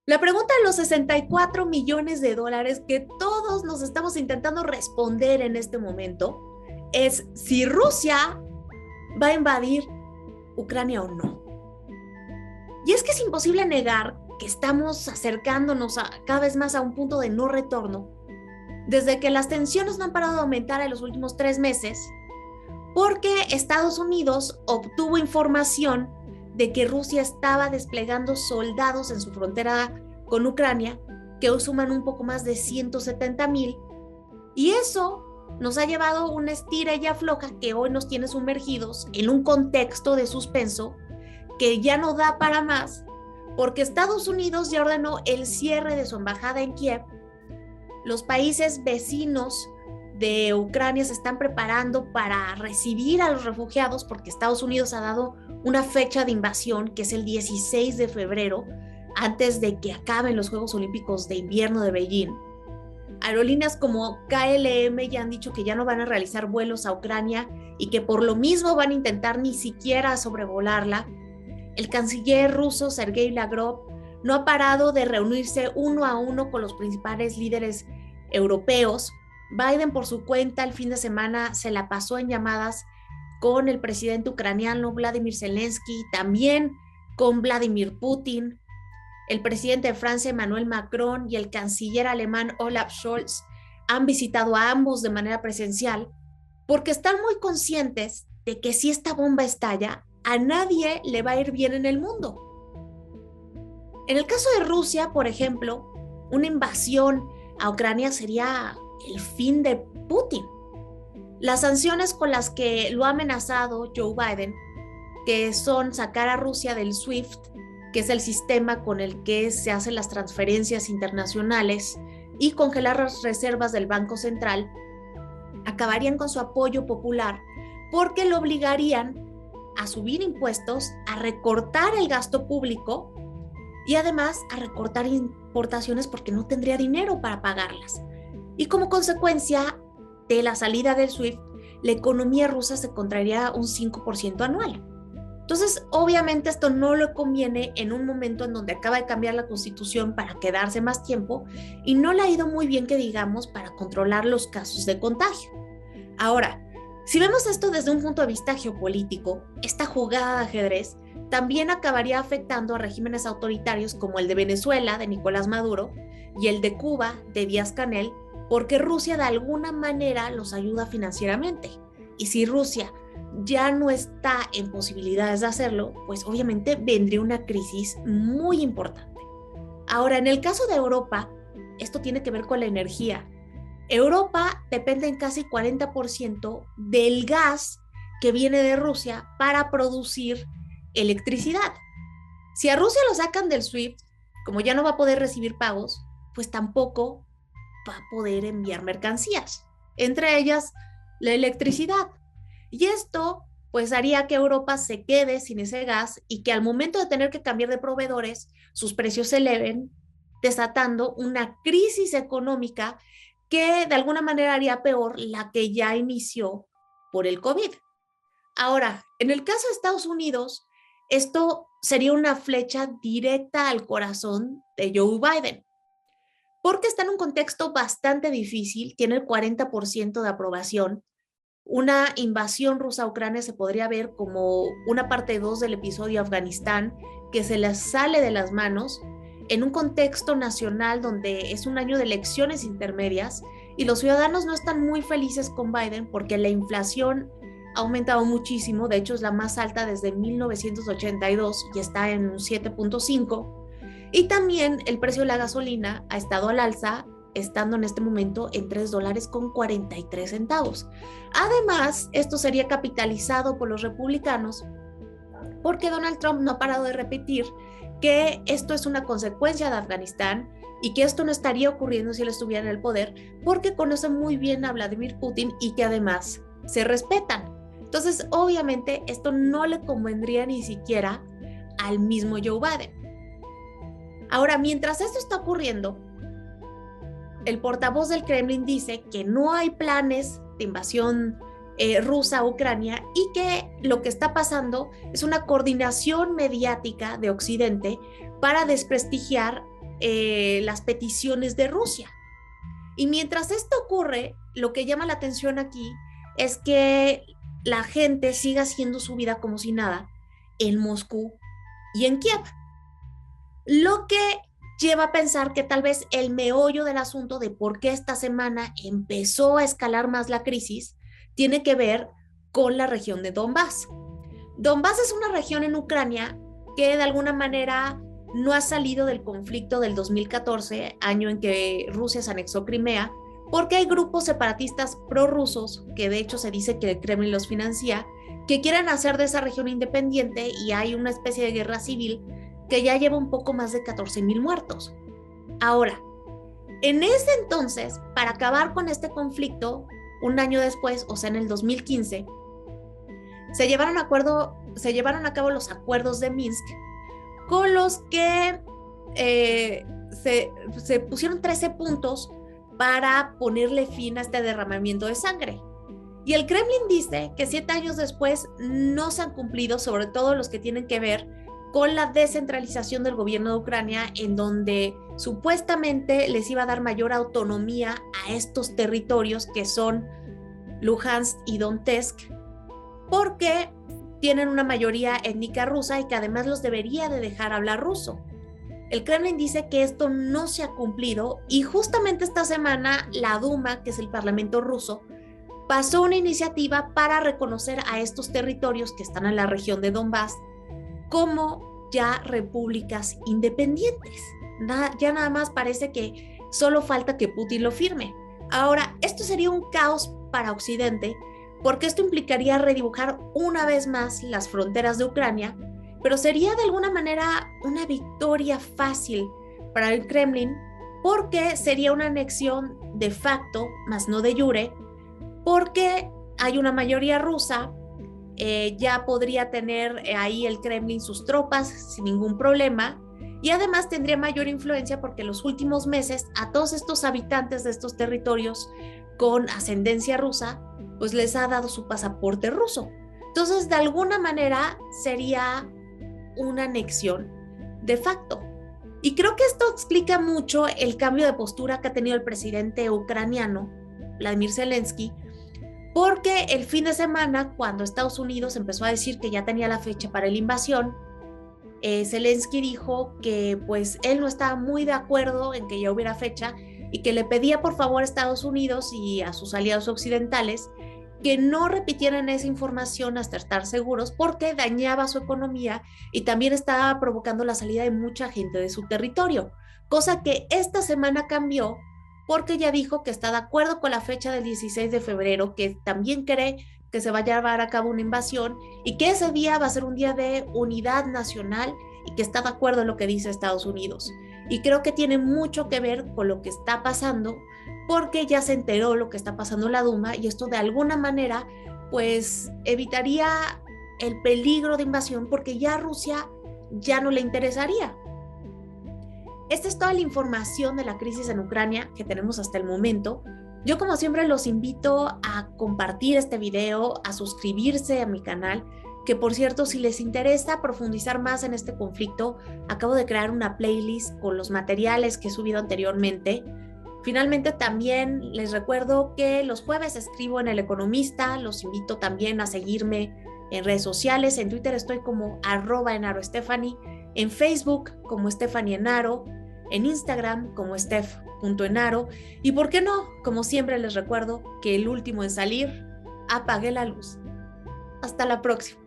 La pregunta de los 64 millones de dólares que todos nos estamos intentando responder en este momento es si Rusia va a invadir Ucrania o no. Y es que es imposible negar que estamos acercándonos cada vez más a un punto de no retorno, desde que las tensiones no han parado de aumentar en los últimos 3 meses, porque Estados Unidos obtuvo información de que Rusia estaba desplegando soldados en su frontera con Ucrania, que hoy suman un poco más de 170,000, y eso nos ha llevado una estira y afloja que hoy nos tiene sumergidos en un contexto de suspenso que ya no da para más, porque Estados Unidos ya ordenó el cierre de su embajada en Kiev. Los países vecinos de Ucrania se están preparando para recibir a los refugiados porque Estados Unidos ha dado una fecha de invasión que es el 16 de febrero, antes de que acaben los Juegos Olímpicos de Invierno de Beijing. Aerolíneas como KLM ya han dicho que ya no van a realizar vuelos a Ucrania y que por lo mismo van a intentar ni siquiera sobrevolarla. El canciller ruso Sergei Lavrov no ha parado de reunirse uno a uno con los principales líderes europeos. Biden, por su cuenta, el fin de semana se la pasó en llamadas con el presidente ucraniano Vladimir Zelensky, también con Vladimir Putin. El presidente de Francia, Emmanuel Macron, y el canciller alemán Olaf Scholz han visitado a ambos de manera presencial porque están muy conscientes de que si esta bomba estalla, a nadie le va a ir bien en el mundo. En el caso de Rusia, por ejemplo, una invasión a Ucrania sería el fin de Putin. Las sanciones con las que lo ha amenazado Joe Biden, que son sacar a Rusia del SWIFT, que es el sistema con el que se hacen las transferencias internacionales, y congelar las reservas del Banco Central, acabarían con su apoyo popular porque lo obligarían a subir impuestos, a recortar el gasto público y además a recortar importaciones porque no tendría dinero para pagarlas. Y como consecuencia de la salida del SWIFT, la economía rusa se contraería un 5% anual. Entonces, obviamente esto no le conviene en un momento en donde acaba de cambiar la constitución para quedarse más tiempo y no le ha ido muy bien, que digamos, para controlar los casos de contagio. Ahora, si vemos esto desde un punto de vista geopolítico, esta jugada de ajedrez también acabaría afectando a regímenes autoritarios como el de Venezuela, de Nicolás Maduro, y el de Cuba, de Díaz-Canel, porque Rusia de alguna manera los ayuda financieramente. Y si Rusia ya no está en posibilidades de hacerlo, pues obviamente vendría una crisis muy importante. Ahora, en el caso de Europa, esto tiene que ver con la energía. Europa depende en casi 40% del gas que viene de Rusia para producir electricidad. Si a Rusia lo sacan del SWIFT, como ya no va a poder recibir pagos, pues tampoco va a poder enviar mercancías, entre ellas la electricidad. Y esto pues haría que Europa se quede sin ese gas y que al momento de tener que cambiar de proveedores, sus precios se eleven, desatando una crisis económica que de alguna manera haría peor la que ya inició por el COVID. Ahora, en el caso de Estados Unidos, esto sería una flecha directa al corazón de Joe Biden, porque está en un contexto bastante difícil, tiene el 40% de aprobación. Una invasión rusa a Ucrania se podría ver como una parte 2 del episodio Afganistán, que se les sale de las manos en un contexto nacional donde es un año de elecciones intermedias y los ciudadanos no están muy felices con Biden porque la inflación ha aumentado muchísimo. De hecho es la más alta desde 1982 y está en un 7.5, y también el precio de la gasolina ha estado al alza, estando en este momento en $3.43. Además, esto sería capitalizado por los republicanos porque Donald Trump no ha parado de repetir que esto es una consecuencia de Afganistán y que esto no estaría ocurriendo si él estuviera en el poder, porque conoce muy bien a Vladimir Putin y que además se respetan. Entonces, obviamente, esto no le convendría ni siquiera al mismo Joe Biden. Ahora, mientras esto está ocurriendo, el portavoz del Kremlin dice que no hay planes de invasión rusa a Ucrania y que lo que está pasando es una coordinación mediática de Occidente para desprestigiar las peticiones de Rusia. Y mientras esto ocurre, lo que llama la atención aquí es que la gente sigue haciendo su vida como si nada en Moscú y en Kiev. Lo que lleva a pensar que tal vez el meollo del asunto de por qué esta semana empezó a escalar más la crisis tiene que ver con la región de Donbass. Donbass es una región en Ucrania que de alguna manera no ha salido del conflicto del 2014, año en que Rusia se anexó Crimea, porque hay grupos separatistas prorrusos, que de hecho se dice que el Kremlin los financia, que quieren hacer de esa región independiente y hay una especie de guerra civil que ya lleva un poco más de 14,000 muertos. Ahora, en ese entonces, para acabar con este conflicto, un año después, o sea, en el 2015, se llevaron a cabo los acuerdos de Minsk, con los que se pusieron 13 puntos para ponerle fin a este derramamiento de sangre. Y el Kremlin dice que 7 años después no se han cumplido, sobre todo los que tienen que ver con la descentralización del gobierno de Ucrania, en donde supuestamente les iba a dar mayor autonomía a estos territorios que son Luhansk y Donetsk, porque tienen una mayoría étnica rusa y que además los debería de dejar hablar ruso. El Kremlin dice que esto no se ha cumplido y justamente esta semana la Duma, que es el parlamento ruso, pasó una iniciativa para reconocer a estos territorios que están en la región de Donbass como ya repúblicas independientes. Ya nada más parece que solo falta que Putin lo firme. Ahora, esto sería un caos para Occidente, porque esto implicaría redibujar una vez más las fronteras de Ucrania, pero sería de alguna manera una victoria fácil para el Kremlin, porque sería una anexión de facto, más no de jure, porque hay una mayoría rusa. Ya podría tener ahí el Kremlin sus tropas sin ningún problema, y además tendría mayor influencia porque en los últimos meses a todos estos habitantes de estos territorios con ascendencia rusa pues les ha dado su pasaporte ruso. Entonces de alguna manera sería una anexión de facto. Y creo que esto explica mucho el cambio de postura que ha tenido el presidente ucraniano, Vladimir Zelensky, porque el fin de semana, cuando Estados Unidos empezó a decir que ya tenía la fecha para la invasión, Zelensky dijo que pues él no estaba muy de acuerdo en que ya hubiera fecha y que le pedía por favor a Estados Unidos y a sus aliados occidentales que no repitieran esa información hasta estar seguros, porque dañaba su economía y también estaba provocando la salida de mucha gente de su territorio, cosa que esta semana cambió porque ya dijo que está de acuerdo con la fecha del 16 de febrero, que también cree que se va a llevar a cabo una invasión y que ese día va a ser un día de unidad nacional y que está de acuerdo en lo que dice Estados Unidos. Y creo que tiene mucho que ver con lo que está pasando, porque ya se enteró lo que está pasando en la Duma y esto de alguna manera pues evitaría el peligro de invasión, porque ya a Rusia ya no le interesaría. Esta es toda la información de la crisis en Ucrania que tenemos hasta el momento. Yo como siempre los invito a compartir este video, a suscribirse a mi canal, que por cierto, si les interesa profundizar más en este conflicto, acabo de crear una playlist con los materiales que he subido anteriormente. Finalmente también les recuerdo que los jueves escribo en El Economista, los invito también a seguirme en redes sociales. En Twitter estoy como @EnaroStephanie, en Facebook como Stephanie Enaro, en Instagram como steph.enaro, y por qué no, como siempre les recuerdo que el último en salir, apague la luz. Hasta la próxima.